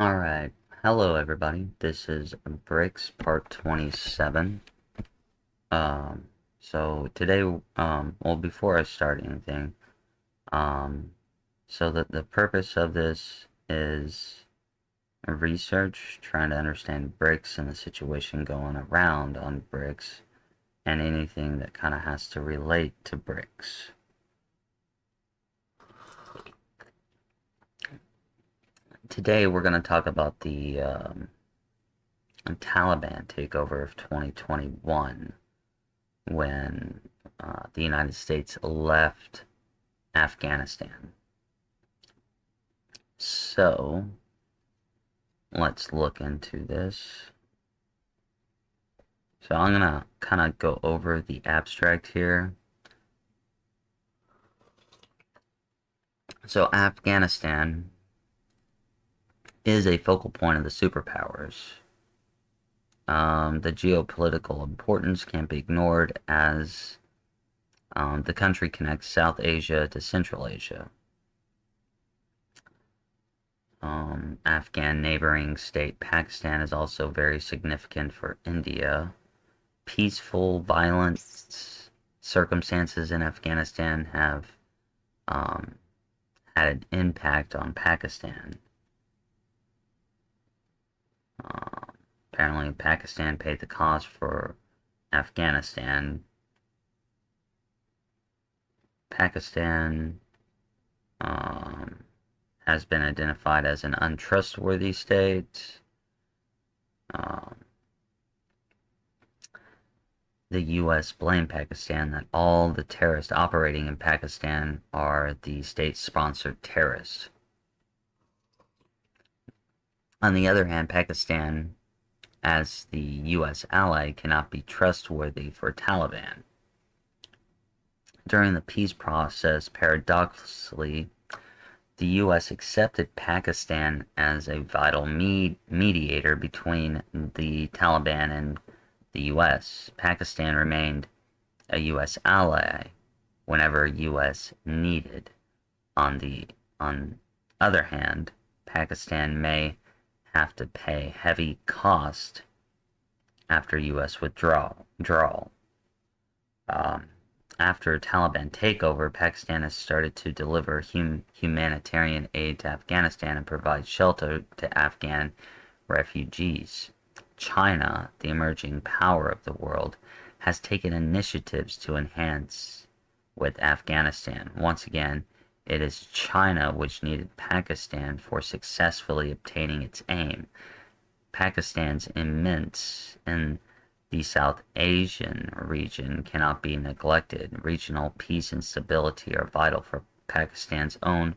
Alright, hello everybody. This is Brics part 27. Um, so today, well, before I start anything, um, so the purpose of this is research, trying to understand Brics and the situation going around on Brics, and anything that kind of has to relate to Brics. Today we're going to talk about the Taliban takeover of 2021. When the United States left Afghanistan. So let's look into this. So I'm gonna kind of go over the abstract here. So Afghanistan is a focal point of the superpowers. The geopolitical importance can't be ignored as the country connects South Asia to Central Asia. Afghan neighboring state Pakistan is also very significant for India. Peaceful, violent circumstances in Afghanistan have um, had an impact on Pakistan. Uh, Apparently, Pakistan paid the cost for Afghanistan. Pakistan um, has been identified as an untrustworthy state. Um, the US blamed Pakistan that all the terrorists operating in Pakistan are the state-sponsored terrorists. On the other hand, Pakistan, as the US ally, cannot be trustworthy for Taliban. During the peace process, paradoxically, the US accepted Pakistan as a vital mediator between the Taliban and the US. Pakistan remained a US ally whenever US needed. On the other hand, Pakistan may have to pay heavy cost after US withdrawal. Um, After Taliban takeover, Pakistan has started to deliver humanitarian aid to Afghanistan and provide shelter to Afghan refugees. China, the emerging power of the world, has taken initiatives to enhance with Afghanistan. Once again, it is China which needed Pakistan for successfully obtaining its aim. Pakistan's immense in the South Asian region cannot be neglected. Regional peace and stability are vital for Pakistan's own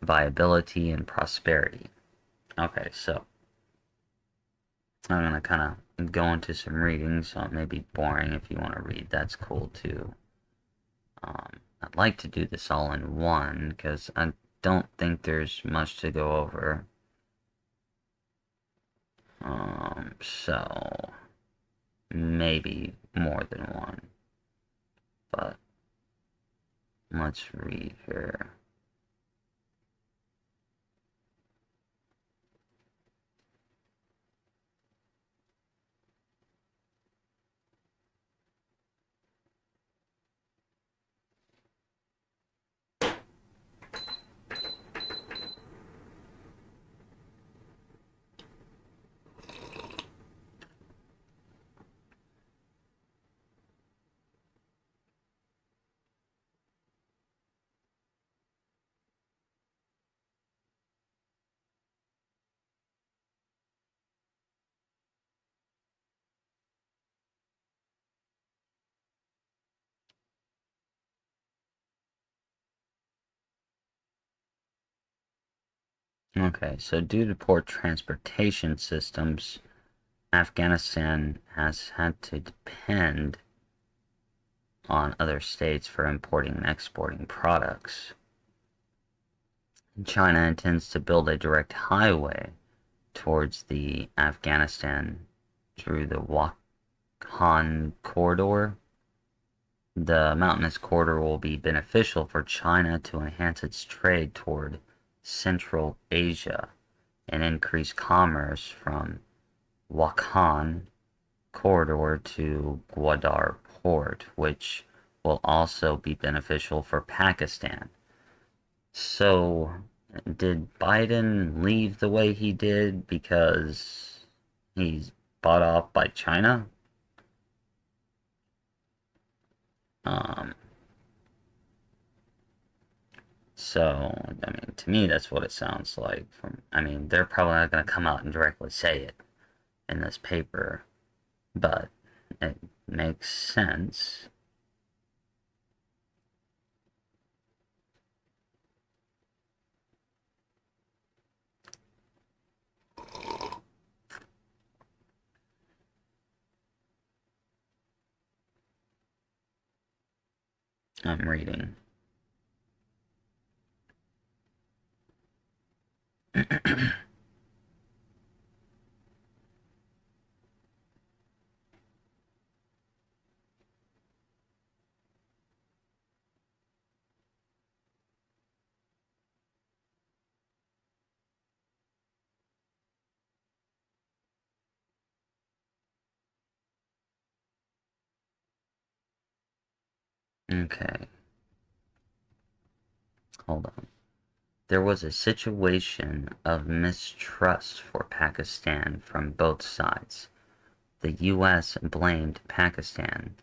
viability and prosperity. Okay, so I'm going to kind of go into some reading, so it may be boring. If you want to read, that's cool too. I'd like to do this all in one because I don't think there's much to go over. So maybe more than one, but let's read here. Okay, so due to poor transportation systems, Afghanistan has had to depend on other states for importing and exporting products. China intends to build a direct highway towards the Afghanistan through the Wakhan corridor. The mountainous corridor will be beneficial for China to enhance its trade toward Central Asia. and increase commerce from Wakhan corridor to Gwadar port, which will also be beneficial for Pakistan. So, did Biden leave the way he did because he's bought off by China? Um, so, I mean, to me, that's what it sounds like. I mean, they're probably not going to come out and directly say it in this paper, but it makes sense. I'm reading. Okay, hold on. There was a situation of mistrust for Pakistan from both sides. The US blamed Pakistan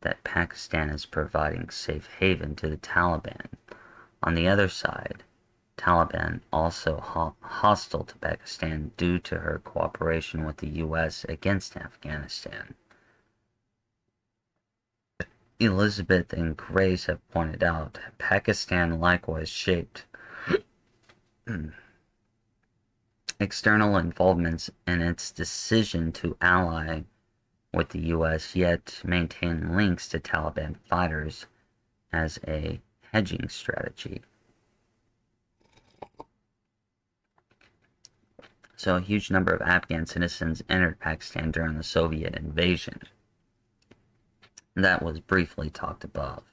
that Pakistan is providing safe haven to the Taliban. On the other side, Taliban also hostile to Pakistan due to her cooperation with the US against Afghanistan. Elizabeth and Grace have pointed out Pakistan likewise shaped external involvements in its decision to ally with the US yet maintain links to Taliban fighters as a hedging strategy. So a huge number of Afghan citizens entered Pakistan during the Soviet invasion. That was briefly talked above.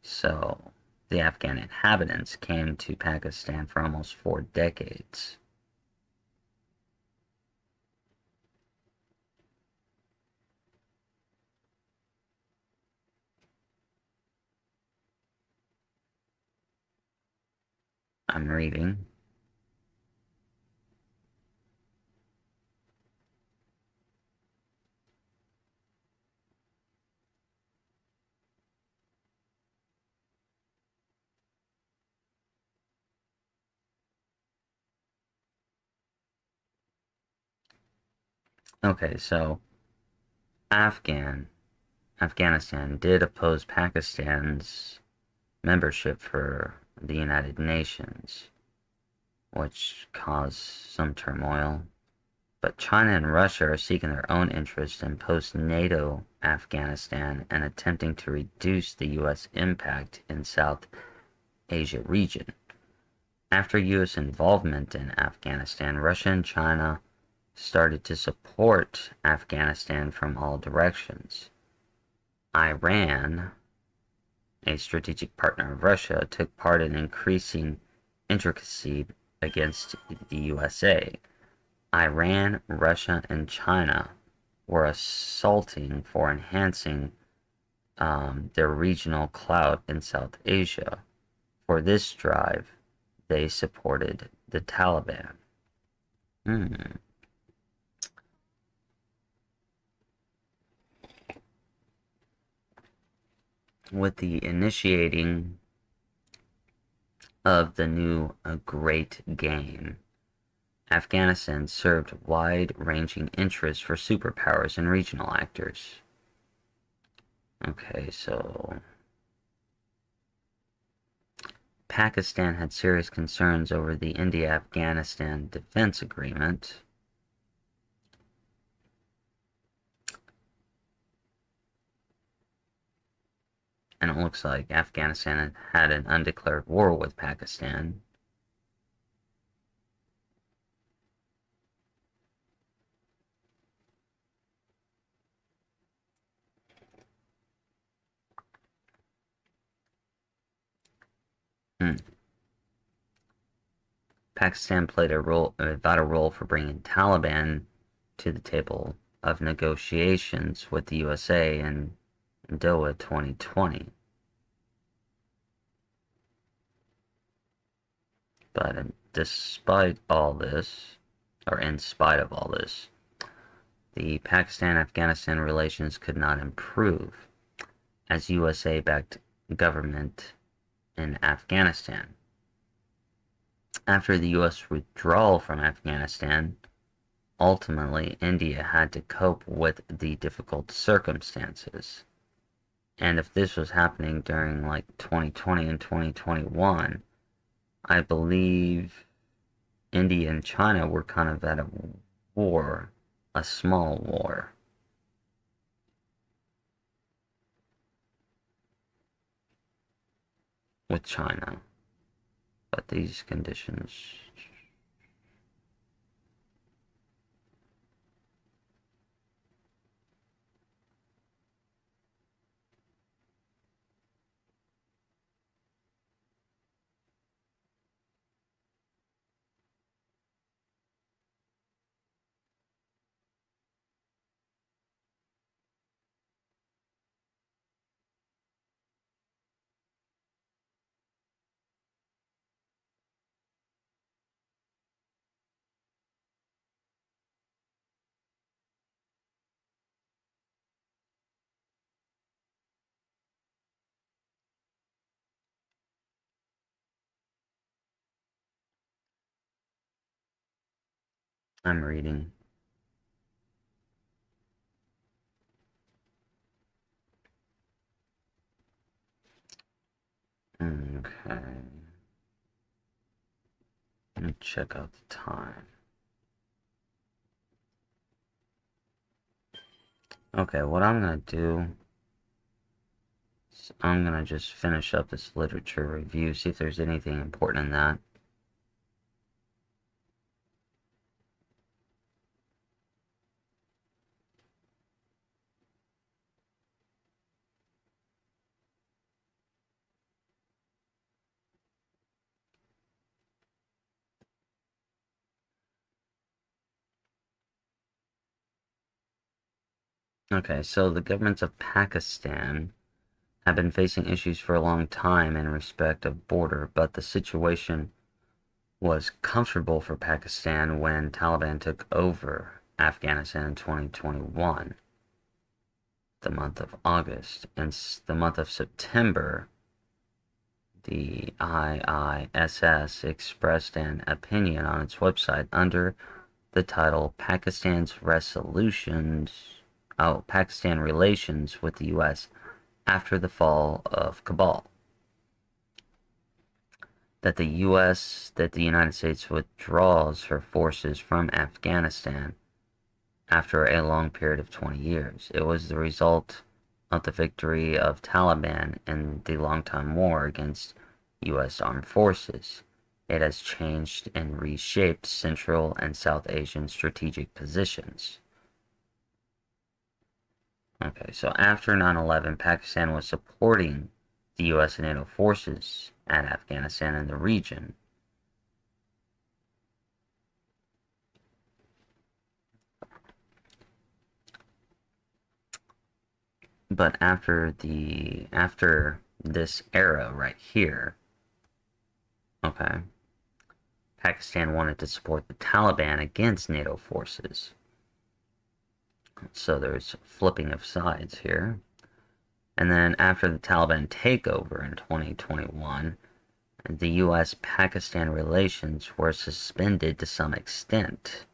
So the Afghan inhabitants came to Pakistan for almost 4 decades. I'm reading. Okay, so Afghanistan did oppose Pakistan's membership for the United Nations, which caused some turmoil. But China and Russia are seeking their own interests in post-NATO Afghanistan and attempting to reduce the U.S. impact in South Asia region. After U.S. involvement in Afghanistan, Russia and China started to support Afghanistan from all directions. Iran, a strategic partner of Russia, took part in increasing intricacy against the USA. Iran, Russia, and China were assaulting for enhancing their regional clout in South Asia. For this drive, they supported the Taliban. Hmm. With the initiating of the new Great Game, Afghanistan served wide-ranging interests for superpowers and regional actors. Okay, so Pakistan had serious concerns over the India-Afghanistan Defense Agreement. And it looks like Afghanistan had an undeclared war with Pakistan. Hmm. Pakistan played a vital role for bringing Taliban to the table of negotiations with the USA in Doha 2020. But despite all this, or in spite of all this, the Pakistan-Afghanistan relations could not improve as USA-backed government in Afghanistan. After the US withdrawal from Afghanistan, ultimately India had to cope with the difficult circumstances. And if this was happening during like 2020 and 2021, I believe India and China were kind of at a war, a small war. With China. But these conditions. I'm reading. Okay. Let me check out the time. Okay, what I'm gonna do is I'm gonna just finish up this literature review, see if there's anything important in that. Okay, so the governments of Pakistan have been facing issues for a long time in respect of border, but the situation was comfortable for Pakistan when Taliban took over Afghanistan in 2021, the month of August. In the month of September, the IISS expressed an opinion on its website under the title Pakistan relations with the US after the fall of Kabul. That the United States withdraws her forces from Afghanistan after a long period of 20 years. It was the result of the victory of Taliban in the long-time war against U.S. armed forces. It has changed and reshaped Central and South Asian strategic positions. Okay, so after 9/11, Pakistan was supporting the U.S. and NATO forces at Afghanistan and the region. But after this era right here, okay, Pakistan wanted to support the Taliban against NATO forces. So there's flipping of sides here. And then after the Taliban takeover in 2021, the US-Pakistan relations were suspended to some extent.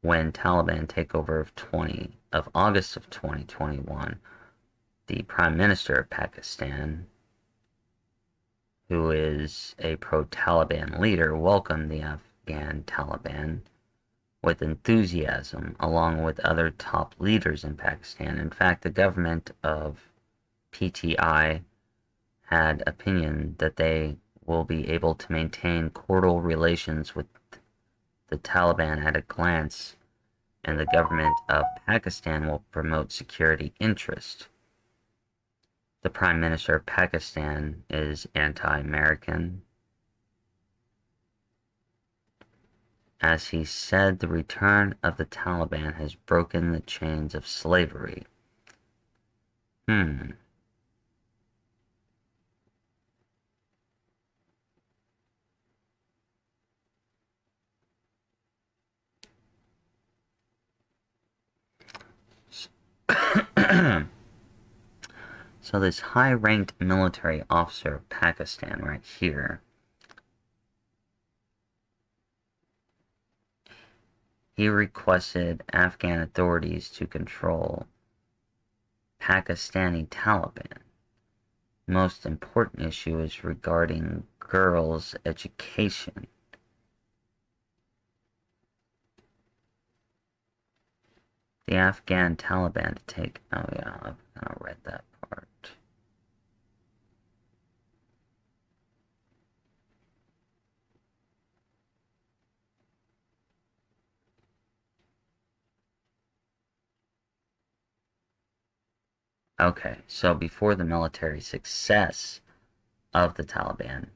When Taliban takeover of August of 2021, the Prime Minister of Pakistan, who is a pro-Taliban leader, welcomed the Afghan Taliban with enthusiasm, along with other top leaders in Pakistan. In fact, the government of PTI had opinion that they will be able to maintain cordial relations with the Taliban at a glance, and the government of Pakistan will promote security interest. The Prime Minister of Pakistan is anti-American. as he said the return of the Taliban has broken the chains of slavery. Hmm. So this high-ranked military officer of Pakistan right here, he requested Afghan authorities to control Pakistani Taliban. Most important issue is regarding girls' education. The Afghan Taliban to take. Oh yeah, I've kind of read that part. Okay, so before the military success of the Taliban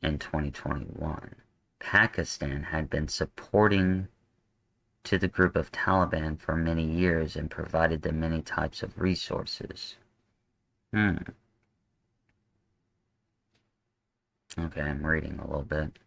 in 2021, Pakistan had been supporting to the group of Taliban for many years and provided them many types of resources. Hmm. Okay, I'm reading a little bit.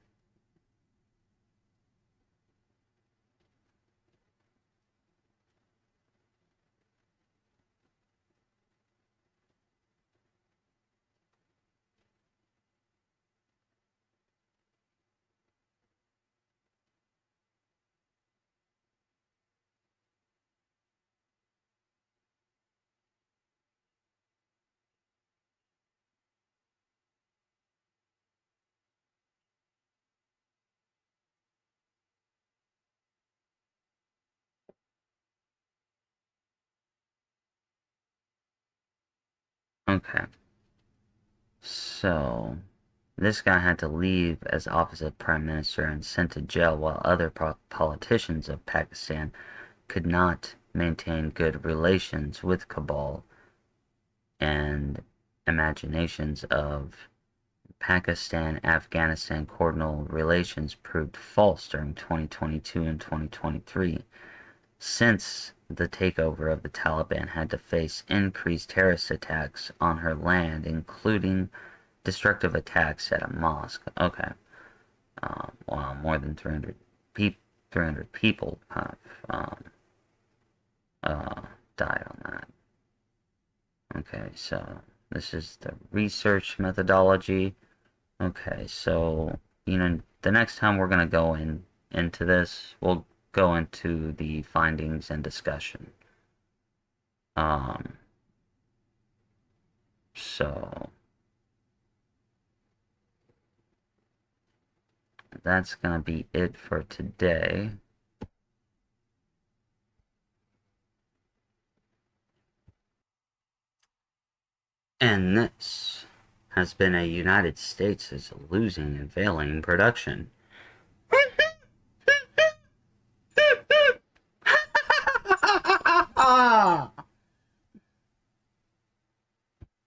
Okay, so this guy had to leave as opposite prime minister and sent to jail while other politicians of Pakistan could not maintain good relations with Kabul, and imaginations of Pakistan-Afghanistan cordial relations proved false during 2022 and 2023, since the takeover of the Taliban had to face increased terrorist attacks on her land, including destructive attacks at a mosque. Okay. Wow, more than 300 people have uh, died on that. Okay, so this is the research methodology. Okay, so the next time we're gonna go into this, we'll go into the findings and discussion. Um, so that's gonna be it for today. And this has been a United States is losing and failing production.